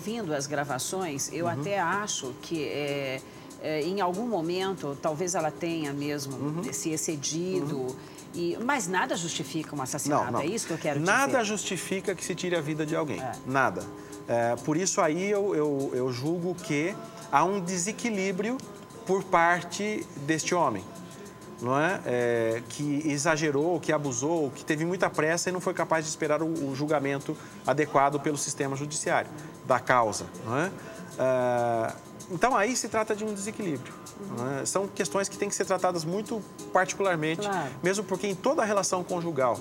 ouvindo as gravações, eu até acho que em algum momento, talvez ela tenha mesmo se excedido, mas nada justifica um assassinato, Não. é isso que eu quero dizer? Nada justifica que se tire a vida de alguém, nada. Por isso aí eu julgo que há um desequilíbrio por parte deste homem, não é? Que exagerou, que abusou, que teve muita pressa e não foi capaz de esperar o julgamento adequado pelo sistema judiciário da causa, não é? Então aí se trata de um desequilíbrio. Não é? São questões que têm que ser tratadas muito particularmente, mesmo porque em toda a relação conjugal,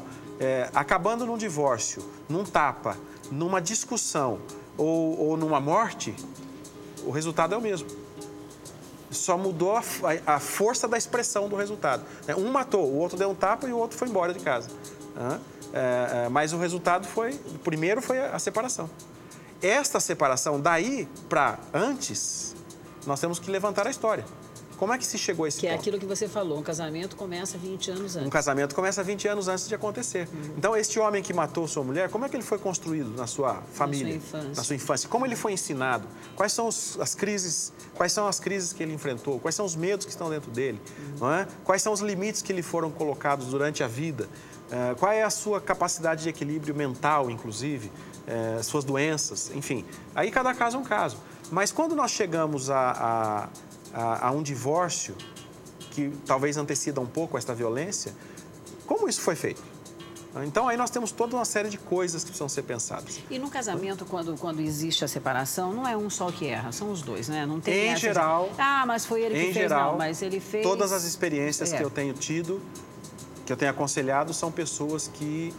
acabando num divórcio, num tapa, numa discussão ou numa morte, o resultado é o mesmo. Só mudou a força da expressão do resultado. Um matou, o outro deu um tapa e o outro foi embora de casa. Mas o resultado o primeiro foi a separação. Esta separação, daí para antes, nós temos que levantar a história. Como é que se chegou a esse ponto? Que é aquilo que você falou, um casamento começa 20 anos antes. Um casamento começa 20 anos antes de acontecer. Então, este homem que matou sua mulher, como é que ele foi construído na sua família? Na sua infância. Como ele foi ensinado? Quais são as crises que ele enfrentou? Quais são os medos que estão dentro dele? Não é? Quais são os limites que lhe foram colocados durante a vida? Qual é a sua capacidade de equilíbrio mental, inclusive? Suas doenças, enfim. Aí cada caso é um caso. Mas quando nós chegamos a um divórcio, que talvez anteceda um pouco esta violência, como isso foi feito? Então, aí nós temos toda uma série de coisas que precisam ser pensadas. E no casamento, quando existe a separação, não é um só que erra, são os dois, né? Não tem em geral... mas foi ele que fez, não, mas ele fez... Todas as experiências que eu tenho tido, que eu tenho aconselhado, são pessoas que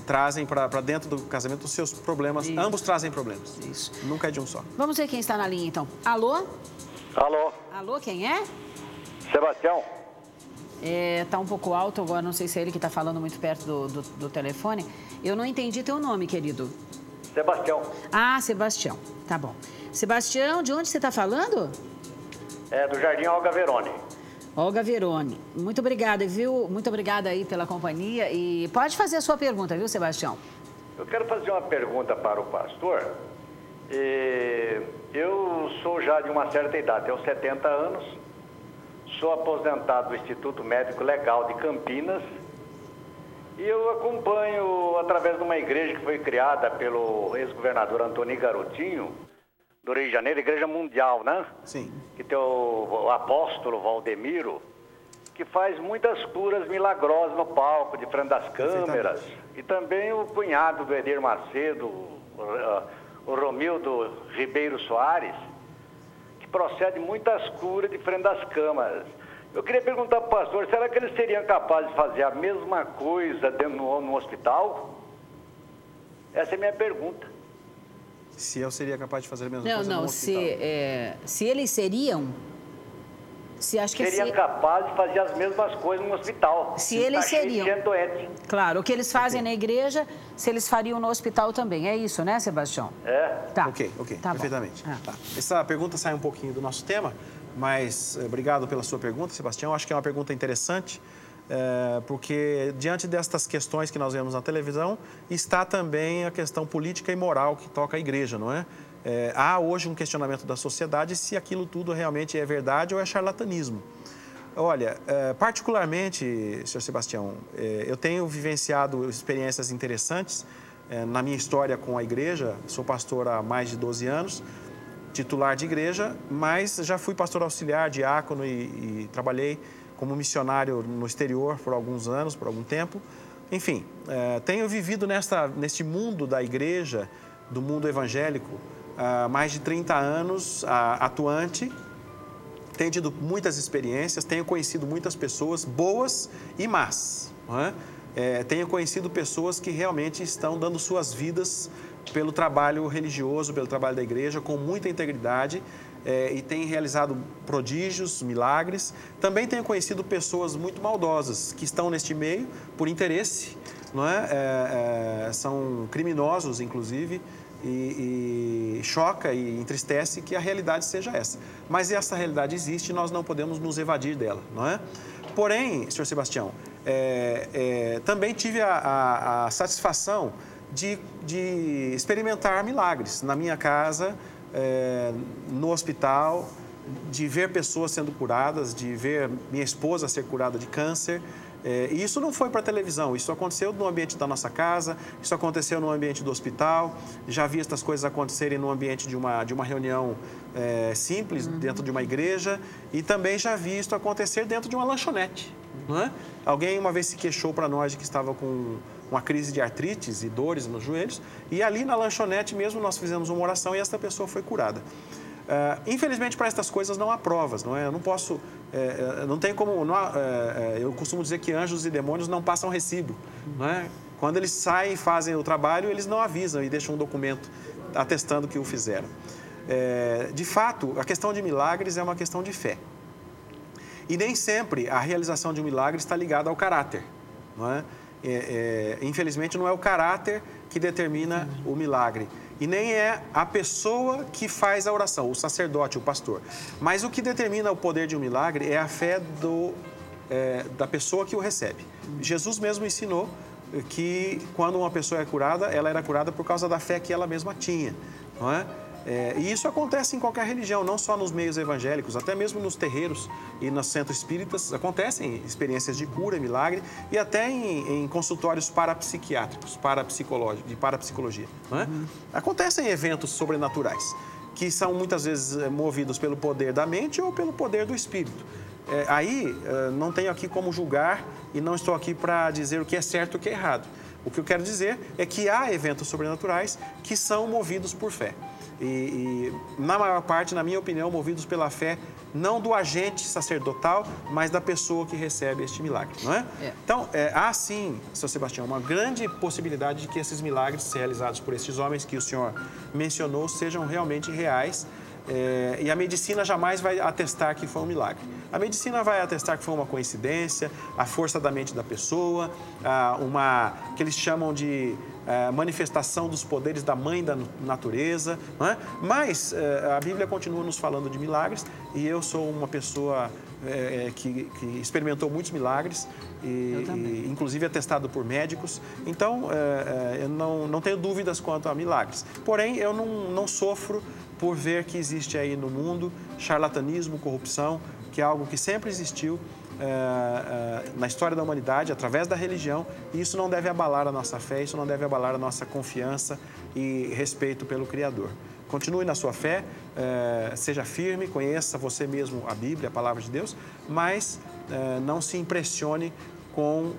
trazem para dentro do casamento os seus problemas. Isso. Ambos trazem problemas. Isso. Nunca é de um só. Vamos ver quem está na linha, então. Alô? Alô? Alô, quem é? Sebastião. Tá um pouco alto agora, não sei se é ele que está falando muito perto do telefone. Eu não entendi teu nome, querido. Sebastião. Ah, Sebastião. Tá bom. Sebastião, de onde você está falando? Do Jardim Olga Verone. Olga Verone. Muito obrigada, viu? Muito obrigada aí pela companhia. E pode fazer a sua pergunta, viu, Sebastião? Eu quero fazer uma pergunta para o pastor. Eu sou já de uma certa idade, tenho 70 anos. Sou aposentado do Instituto Médico Legal de Campinas. E eu acompanho, através de uma igreja que foi criada pelo ex-governador Antônio Garotinho, do Rio de Janeiro, Igreja Mundial, né? Sim. Que tem o apóstolo Valdemiro, que faz muitas curas milagrosas no palco, de frente das câmeras. E também o cunhado do Edir Macedo, o Romildo Ribeiro Soares, que procede muitas curas de frente das câmeras. Eu queria perguntar para o pastor, será que eles seriam capazes de fazer a mesma coisa dentro no hospital? Essa é a minha pergunta. Se eu seria capaz de fazer a mesma coisa no hospital? Se eles seriam... Seriam capazes de fazer as mesmas coisas no hospital. Se eles seriam. Cheio de gente doente. Claro, o que eles fazem na igreja, se eles fariam no hospital também. É isso, né, Sebastião? Tá. Ok, tá perfeitamente. Tá. Essa pergunta sai um pouquinho do nosso tema, mas obrigado pela sua pergunta, Sebastião. Acho que é uma pergunta interessante, porque diante destas questões que nós vemos na televisão, está também a questão política e moral que toca a igreja, não é? Há hoje um questionamento da sociedade se aquilo tudo realmente é verdade ou é charlatanismo. Olha, particularmente, senhor Sebastião, eu tenho vivenciado experiências interessantes na minha história com a igreja. Sou pastor há mais de 12 anos, titular de igreja, mas já fui pastor auxiliar, diácono e trabalhei como missionário no exterior por alguns anos, por algum tempo. Enfim, tenho vivido neste mundo da igreja, do mundo evangélico, há mais de 30 anos atuante. Tenho tido muitas experiências, tenho conhecido muitas pessoas boas e más. Não é? Tenho conhecido pessoas que realmente estão dando suas vidas pelo trabalho religioso, pelo trabalho da igreja, com muita integridade e têm realizado prodígios, milagres. Também tenho conhecido pessoas muito maldosas que estão neste meio por interesse, não é? São criminosos, inclusive, e choca e entristece que a realidade seja essa. Mas essa realidade existe e nós não podemos nos evadir dela, não é? Porém, senhor Sebastião, também tive a satisfação de experimentar milagres na minha casa, no hospital, de ver pessoas sendo curadas, de ver minha esposa ser curada de câncer. E isso não foi para a televisão, isso aconteceu no ambiente da nossa casa, isso aconteceu no ambiente do hospital, já vi estas coisas acontecerem no ambiente de uma reunião simples, dentro de uma igreja, e também já vi isso acontecer dentro de uma lanchonete. Não é? Alguém uma vez se queixou para nós de que estava com uma crise de artrites e dores nos joelhos, e ali na lanchonete mesmo nós fizemos uma oração e essa pessoa foi curada. Infelizmente, para estas coisas não há provas, não é? Eu não posso, não tem como, eu costumo dizer que anjos e demônios não passam recibo, não é? Quando eles saem e fazem o trabalho, eles não avisam e deixam um documento atestando que o fizeram. De fato, a questão de milagres é uma questão de fé. E nem sempre a realização de um milagre está ligada ao caráter, não é? Infelizmente, não é o caráter que determina o milagre. E nem é a pessoa que faz a oração, o sacerdote, o pastor. Mas o que determina o poder de um milagre é a fé da pessoa que o recebe. Jesus mesmo ensinou que quando uma pessoa é curada, ela era curada por causa da fé que ela mesma tinha, não é? E isso acontece em qualquer religião, não só nos meios evangélicos, até mesmo nos terreiros e nos centros espíritas acontecem experiências de cura, milagre e até em consultórios parapsiquiátricos, de parapsicologia. Não é? Acontecem eventos sobrenaturais que são muitas vezes movidos pelo poder da mente ou pelo poder do espírito. Aí não tenho aqui como julgar e não estou aqui para dizer o que é certo e o que é errado. O que eu quero dizer é que há eventos sobrenaturais que são movidos por fé. E na maior parte, na minha opinião, movidos pela fé, não do agente sacerdotal, mas da pessoa que recebe este milagre, não é? Então, há sim, Sr. Sebastião, uma grande possibilidade de que esses milagres realizados por esses homens que o senhor mencionou sejam realmente reais. E a medicina jamais vai atestar que foi um milagre. A medicina vai atestar que foi uma coincidência, a força da mente da pessoa, que eles chamam de manifestação dos poderes da mãe da natureza, não é? Mas a Bíblia continua nos falando de milagres e eu sou uma pessoa que experimentou muitos milagres, inclusive atestado por médicos. Então, eu não tenho dúvidas quanto a milagres. Porém, eu não sofro por ver que existe aí no mundo charlatanismo, corrupção, que é algo que sempre existiu na história da humanidade, através da religião, e isso não deve abalar a nossa fé, isso não deve abalar a nossa confiança e respeito pelo Criador. Continue na sua fé, seja firme, conheça você mesmo a Bíblia, a Palavra de Deus, mas não se impressione com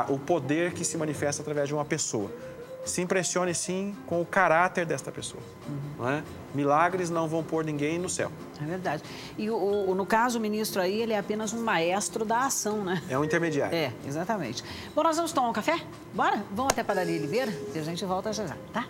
o poder que se manifesta através de uma pessoa. Se impressione, sim, com o caráter desta pessoa. Não é? Milagres não vão pôr ninguém no céu. É verdade. E no caso, o ministro aí, ele é apenas um maestro da ação, né? É um intermediário. Exatamente. Bom, nós vamos tomar um café? Bora? Vamos até a Padaria Oliveira e a gente volta já já, tá?